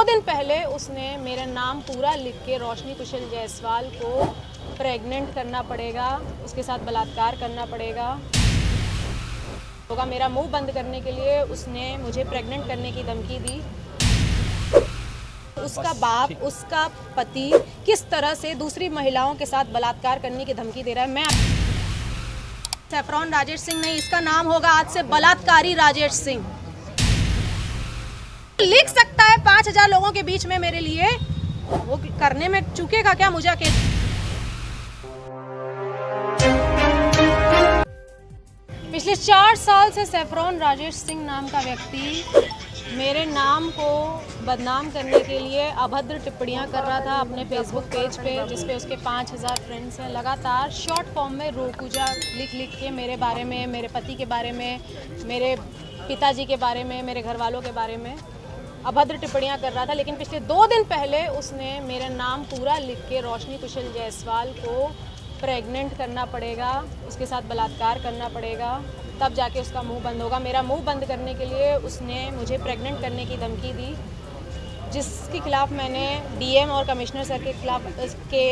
दिन पहले उसने मेरा नाम पूरा लिख के रोशनी कुशल जायसवाल को प्रेग्नेंट करना पड़ेगा, उसके साथ बलात्कार करना पड़ेगा होगा। मेरा मुंह बंद करने के लिए उसने मुझे प्रेग्नेंट करने की धमकी दी। उसका बाप, उसका पति किस तरह से दूसरी महिलाओं के साथ बलात्कार करने की धमकी दे रहा है। मैं सैफरॉन राजेश सिंह नहीं, इसका नाम होगा आज से बलात्कारी राजेश सिंह। लिख सकता है 5000 लोगों के बीच में मेरे लिए, वो करने में चूकेगा क्या मुझे अकेले? पिछले 4 साल से सैफरॉन राजेश सिंह नाम का व्यक्ति मेरे नाम को बदनाम करने के लिए अभद्र टिप्पणियां कर रहा था अपने फेसबुक पेज पे, जिसपे उसके 5000 फ्रेंड्स हैं। लगातार शॉर्ट फॉर्म में रोकूजा लिख के मेरे बारे में, मेरे पति के बारे में, मेरे पिताजी के बारे में, मेरे घर वालों के बारे में अभद्र टिप्पणियां कर रहा था। लेकिन पिछले 2 दिन पहले उसने मेरा नाम पूरा लिख के रोशनी कुशल जायसवाल को प्रेग्नेंट करना पड़ेगा, उसके साथ बलात्कार करना पड़ेगा, तब जाके उसका मुंह बंद होगा। मेरा मुंह बंद करने के लिए उसने मुझे प्रेग्नेंट करने की धमकी दी, जिसके खिलाफ मैंने डीएम और कमिश्नर सर के खिलाफ के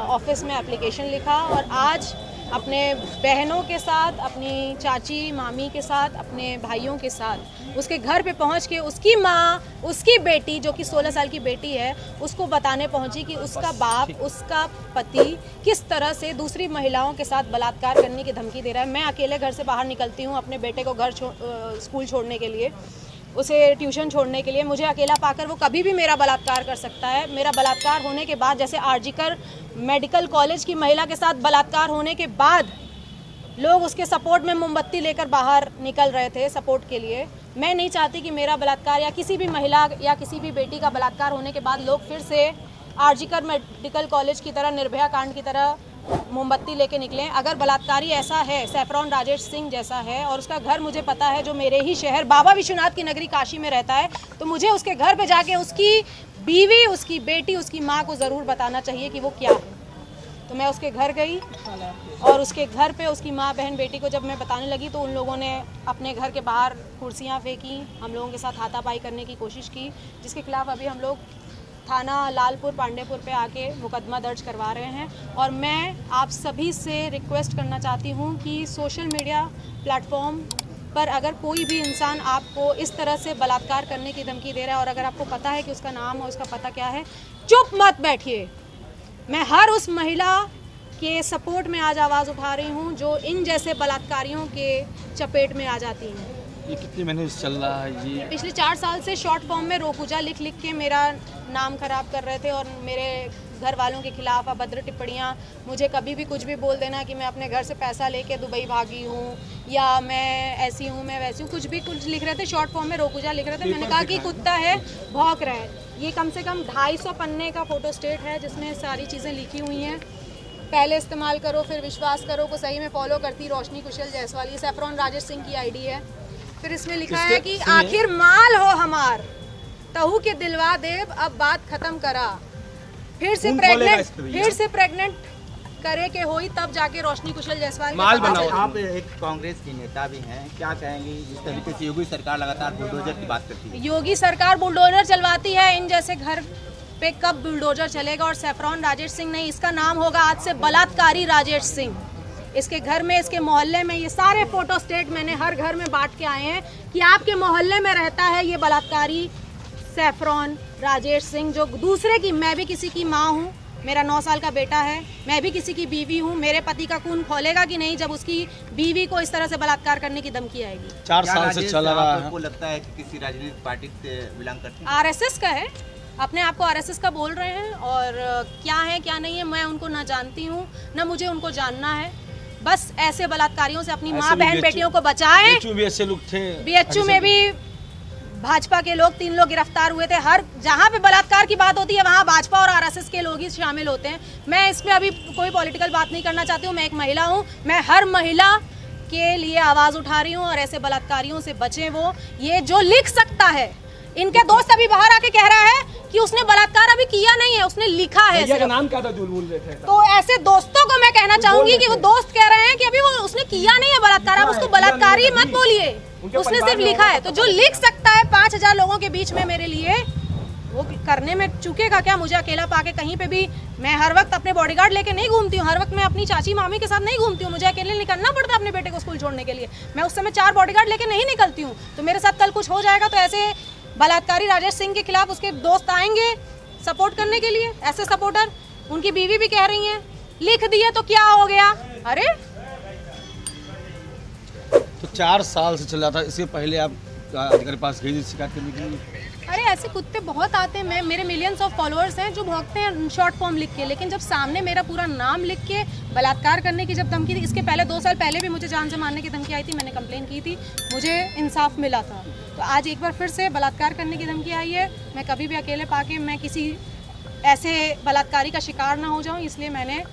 ऑफिस में एप्लीकेशन लिखा। और आज अपने बहनों के साथ, अपनी चाची मामी के साथ, अपने भाइयों के साथ उसके घर पे पहुंच के उसकी माँ, उसकी बेटी जो कि 16 साल की बेटी है, उसको बताने पहुंची कि उसका बाप, उसका पति किस तरह से दूसरी महिलाओं के साथ बलात्कार करने की धमकी दे रहा है। मैं अकेले घर से बाहर निकलती हूँ अपने बेटे को स्कूल छोड़ने के लिए, उसे ट्यूशन छोड़ने के लिए। मुझे अकेला पाकर वो कभी भी मेरा बलात्कार कर सकता है। मेरा बलात्कार होने के बाद, जैसे आरजीकर मेडिकल कॉलेज की महिला के साथ बलात्कार होने के बाद लोग उसके सपोर्ट में मोमबत्ती लेकर बाहर निकल रहे थे सपोर्ट के लिए, मैं नहीं चाहती कि मेरा बलात्कार या किसी भी महिला या किसी भी बेटी का बलात्कार होने के बाद लोग फिर से आरजीकर मेडिकल कॉलेज की तरह, निर्भया कांड की तरह मोमबत्ती लेके निकले। अगर बलात्कारी ऐसा है, सैफरॉन राजेश सिंह जैसा है, और उसका घर मुझे पता है जो मेरे ही शहर बाबा विश्वनाथ की नगरी काशी में रहता है, तो मुझे उसके घर पे जाके उसकी बीवी, उसकी बेटी, उसकी माँ को ज़रूर बताना चाहिए कि वो क्या है। तो मैं उसके घर गई और उसके घर पे उसकी माँ, बहन, बेटी को जब मैं बताने लगी तो उन लोगों ने अपने घर के बाहर कुर्सियाँ फेंकी, हम लोगों के साथ हाथापाई करने की कोशिश की, जिसके खिलाफ अभी हम लोग थाना लालपुर पांडेपुर पे आके मुकदमा दर्ज करवा रहे हैं। और मैं आप सभी से रिक्वेस्ट करना चाहती हूँ कि सोशल मीडिया प्लेटफॉर्म पर अगर कोई भी इंसान आपको इस तरह से बलात्कार करने की धमकी दे रहा है और अगर आपको पता है कि उसका नाम और उसका पता क्या है, चुप मत बैठिए। मैं हर उस महिला के सपोर्ट में आज आवाज़ उठा रही हूँ जो इन जैसे बलात्कारियों के चपेट में आ जाती हैं। ये कितने महीने से चल रहा है ये? पिछले 4 साल से शॉर्ट फॉर्म में रोकूजा लिख के मेरा नाम खराब कर रहे थे और मेरे घर वालों के खिलाफ अभद्र टिप्पणियाँ, मुझे कभी भी कुछ भी बोल देना कि मैं अपने घर से पैसा लेके दुबई भागी हूँ या मैं ऐसी हूँ, मैं वैसी हूँ, कुछ लिख रहे थे। शॉर्ट फॉर्म में रोकूजा लिख रहे थे। मैंने कहा कि कुत्ता है, भौंक रहा है। ये कम से कम 250 पन्ने का फोटो स्टेट है जिसमें सारी चीज़ें लिखी हुई हैं। पहले इस्तेमाल करो फिर विश्वास करो को सही में फॉलो करती रोशनी कुशल जायसवाल। ये सैफरॉन राजेश सिंह की आईडी है। फिर इसमें लिखा है कि आखिर माल हो हमार, तहु के दिलवा देव, अब बात खत्म करा, फिर से प्रेग्नेंट करे के होई तब जाके रोशनी कुशल जायसवाल माल बनाओ। आप एक कांग्रेस की नेता भी हैं, क्या कहेंगी जिस तरीके से योगी सरकार लगातार बुलडोजर की बात करती है? योगी सरकार बुलडोजर चलवाती है, इन जैसे घर पे कब बुलडोजर चलेगा? और सैफरॉन राजेश सिंह नहीं, इसका नाम होगा आज से बलात्कारी राजेश सिंह। इसके घर में, इसके मोहल्ले में, ये सारे फोटो स्टेट मैंने हर घर में बांट के आए हैं कि आपके मोहल्ले में रहता है ये बलात्कारी सैफरॉन राजेश सिंह, जो दूसरे की, मैं भी किसी की माँ हूँ, मेरा 9 साल का बेटा है, मैं भी किसी की बीवी हूँ। मेरे पति का खून खोलेगा कि नहीं जब उसकी बीवी को इस तरह से बलात्कार करने की धमकी आएगी? 4 साल से चल रहा है। आपको लगता है कि किसी राजनीतिक पार्टी से बिलोंग करती है? आरएसएस का है, अपने आप को आरएसएस का बोल रहे हैं, और क्या है क्या नहीं है मैं उनको ना जानती हूँ ना मुझे उनको जानना है। बस ऐसे बलात्कारियों से अपनी माँ, बहन, बेटियों को बचाएं। बीएचयू में भी भाजपा के लोग 3 लोग गिरफ्तार हुए थे। हर जहाँ पे बलात्कार की बात होती है वहाँ भाजपा और आरएसएस के लोग ही शामिल होते हैं। मैं इसमें अभी कोई पॉलिटिकल बात नहीं करना चाहती हूँ। मैं एक महिला हूँ, मैं हर महिला के लिए आवाज़ उठा रही हूँ और ऐसे बलात्कारियों से बचें। वो ये जो लिख सकता है, इनके दोस्त अभी बाहर आके कह रहा है कि उसने बलात्कार अभी किया नहीं है, उसने लिखा है। भैया का नाम क्या था जो बोल रहे थे? तो ऐसे दोस्तों को मैं कहना चाहूंगी कि वो दोस्त कह रहे हैं कि अभी वो उसने किया नहीं है बलात्कार, आप उसको बलात्कारी मत बोलिए, उसने सिर्फ लिखा है। तो जो लिख सकता है 5000 लोगों के बीच में मेरे लिए, वो करने में चूकेगा क्या? मुझे अकेला पाके कहीं पे भी, मैं हर वक्त अपने बॉडीगार्ड लेके नहीं घूमती हूँ, हर वक्त मैं अपनी चाची मामी के साथ नहीं घूमती हूँ, मुझे अकेले निकलना पड़ता है अपने बेटे को स्कूल छोड़ने के लिए। मैं उस समय 4 बॉडीगार्ड लेके नहीं निकलती हूँ। तो मेरे साथ कल कुछ हो जाएगा तो ऐसे बलात्कारी राजेश सिंह के खिलाफ उसके दोस्त आएंगे सपोर्ट करने के लिए, ऐसे सपोर्टर। उनकी बीवी भी कह रही हैं लिख दिए तो क्या हो गया। अरे तो 4 साल से चल रहा था, इससे पहले आप अधिकारी के पास गई थी शिकायत करने के लिए? अरे ऐसे कुत्ते बहुत आते हैं, मेरे मिलियंस ऑफ फॉलोअर्स हैं जो भौंकते हैं शॉर्ट फॉर्म लिख के, लेकिन जब सामने मेरा पूरा नाम लिख के बलात्कार करने की जब धमकी थी, इसके पहले 2 साल पहले भी मुझे जान से मारने की धमकी आई थी, मैंने कंप्लेन की थी, मुझे इंसाफ मिला था। तो आज एक बार फिर से बलात्कार करने की धमकी आई है। मैं कभी भी अकेले पाके मैं किसी ऐसे बलात्कारी का शिकार ना हो जाऊँ, इसलिए मैंने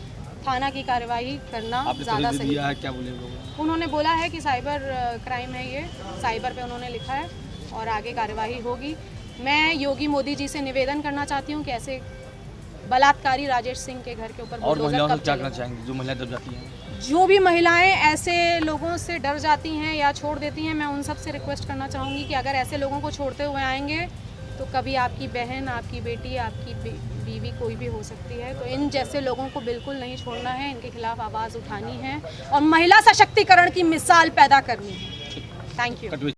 थाना की कार्रवाई करना ज़्यादा सही है। क्या बोले उन्होंने बोला है कि साइबर क्राइम है, ये साइबर पे उन्होंने लिखा है और आगे कार्रवाई होगी। मैं योगी मोदी जी से निवेदन करना चाहती हूँ कि ऐसे बलात्कारी राजेश सिंह के घर के ऊपर और महिलाओं से क्या करना चाहेंगे जो महिलाएं डर जाती हैं? जो भी महिलाएं ऐसे लोगों से डर जाती हैं या छोड़ देती हैं, मैं उन सब से रिक्वेस्ट करना चाहूँगी कि अगर ऐसे लोगों को छोड़ते हुए आएंगे तो कभी आपकी बहन, आपकी बेटी, आपकी बीवी कोई भी हो सकती है। तो इन जैसे लोगों को बिल्कुल नहीं छोड़ना है, इनके खिलाफ आवाज़ उठानी है और महिला सशक्तिकरण की मिसाल पैदा करनी है। Thank you.